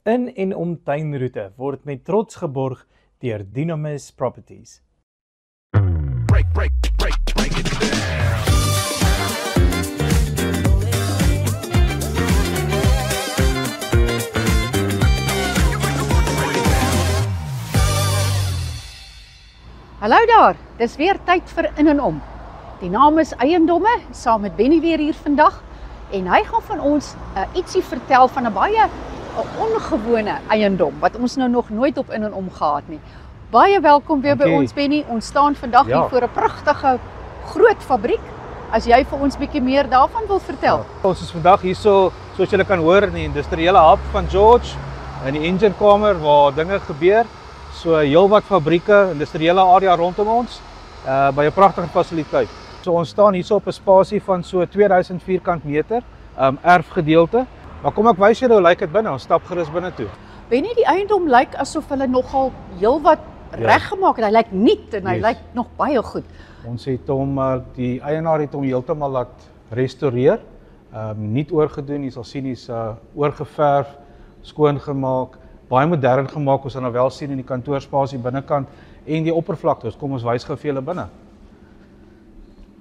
In en om tuinroete word met trots geborg deur Dynamis Properties. Break it down. Hallo daar, dis weer tyd vir in en om. Die naam is Eiendomme, saam met Benny weer hier vandag. En hy gaan van ons ietsie vertel van 'n baie ongewone eiendom, wat ons nou nog nooit op in en om gehad nie. Baie welkom weer by ons, Benny. Ons staan vandag hier voor 'n pragtige, groot fabriek. As jy vir ons bietjie meer daarvan wil vertel. Ja, ons is vandag hier soos julle kan hoor in die industriële hub van George, in die enginekamer waar dinge gebeur. So heelwat fabrieke, industriële area rondom ons, by 'n pragtige fasiliteit. So ons staan hier op 'n spasie van so 2000 vierkant meter, erfgedeelte. Maar kom ek wys julle hoe lyk dit binne, ons stap gerus binne toe. Benny, die eiendom lyk asof hulle nogal heelwat reggemaak het. Hy lyk nuut en hy lyk nog baie goed. Ons het hom, die eienaar het hom heeltemal laat restaureer, nuut oorgedoen. Jy sal sien hy's oorgeverf, skoongemaak, baie modern gemaak. Ons kan nou wel sien in die kantoorspasie binnekant en die oppervlakte. Kom ons wys gou vir julle binne.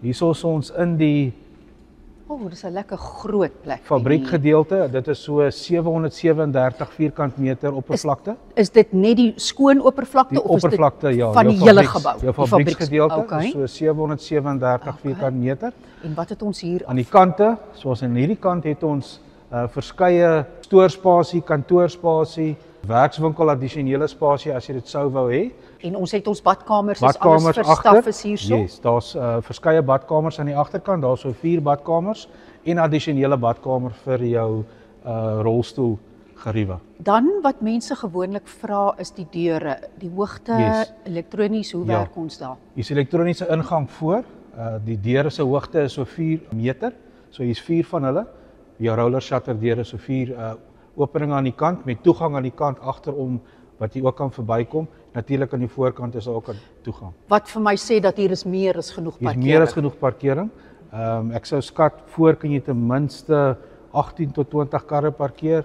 Hierso is ons in die dis 'n lekker groot plek. Fabriekgedeelte. Dit is so 737 vierkant meter oppervlakte. Is dit net die skoon oppervlakte die of is dit van die hele gebou? Die fabrieksgedeelte is so 737 vierkant meter. En wat het ons hier aan die kante, soos aan hierdie kant het ons verskeie stoorspasie, kantoorspasie, werkswinkel, addisionele spasie as jy dit sou wou hê. En ons het ons badkamers, is alles verstaf is hierso. Yes, daar's verskeie badkamers aan die agterkant, daar's so 4 badkamers en addisionele badkamer vir jou rolstoel geriewe. Dan wat mense gewoonlik vra is die deure, die hoogte, elektronies, hoe werk ons daar? Hier's elektroniese ingang voor, die deure se hoogte is so 4 meter, so hier's 4 van hulle. Jou roller shutter deure so 4 openinge aan die kant met toegang aan die kant agterom wat jy ook kan verbykom. Natuurlik aan die voorkant is ook 'n toegang. Wat vir my sê dat hier is meer as genoeg parkering. Hier is meer as genoeg parkering. Ek sou skat voor kan jy ten minste 18 tot 20 karre parkeer.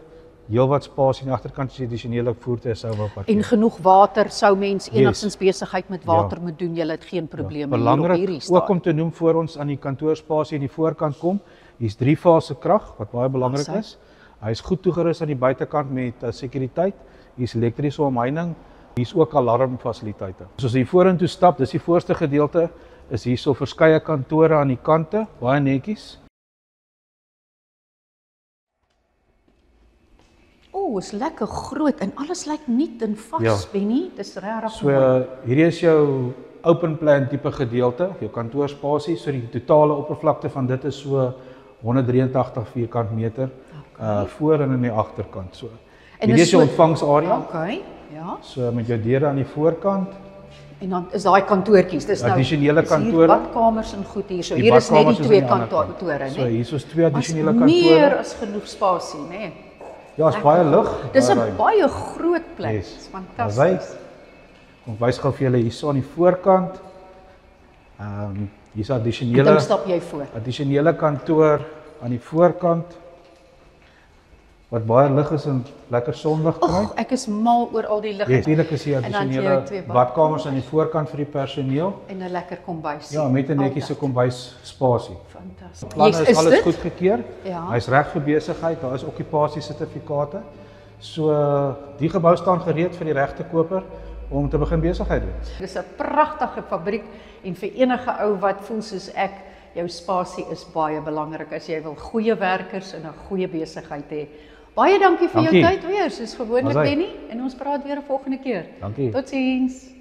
Heelwat spasie aan die agterkant as jy addisionele voertuie sou wil parkeer. En genoeg water, sou mens enigstens besigheid met water moet doen, jy het geen probleme hier op hierdie stadium. Ook om te noem voor ons aan die kantoorspasie aan die voorkant kom, hier's 3-fase krag wat baie belangrik is. Hy is goed toegerus aan die buitekant met sekuriteit. Hier's elektriese omheining. Hier's ook alarmfasiliteite. Soos jy vorentoe stap, dis die voorste gedeelte, is hierso verskeie kantore aan die kante, baie netjies. Is lekker groot en alles lyk nuut en vas, Benny. Dis regtig so, hierdie is jou open plan tipe gedeelte, jou kantoorspasie. So die totale oppervlakte van dit is so 183 vierkant meter voor en aan die agterkant. So. Hierdie is jou ontvangsarea. So met jou deure aan die voorkant. En dan is daai kantoortjies. Dis nou addisionele kantore. Hier badkamers en goed hier. So hier is net die 2 kantore, né? So hier is 2 addisionele kantore. Meer as genoeg spasie, né? Ja, is baie lig. Dis 'n baie groot plek. Dis fantasties. Kom wys gou vir julle hierso aan die voorkant. Hier's addisionele. Dan stap jy voor. Addisionele kantoor aan die voorkant. Wat baie lig is en lekker sonlig kry. Ek is mal oor al die lig. Natuurlik is hier addisionele badkamers aan die voorkant vir die personeel. En 'n lekker kombuis. Ja, met 'n netjiese kombuisspasie. Fantasties. Planne is alles goedgekeur. Ja. Hy's reg vir besigheid, daar is okkupasiesertifikate. So die gebou staan gereed vir die regte koper om te begin besigheid doen. Dis 'n pragtige fabriek en vir enige ou wat voel soos ek, jou spasie is baie belangrik as jy wil goeie werkers en 'n goeie besigheid hê. Baie dankie vir jou tyd weer, soos gewoonlik, Benny, en ons praat weer 'n volgende keer. Dankie. Totsiens.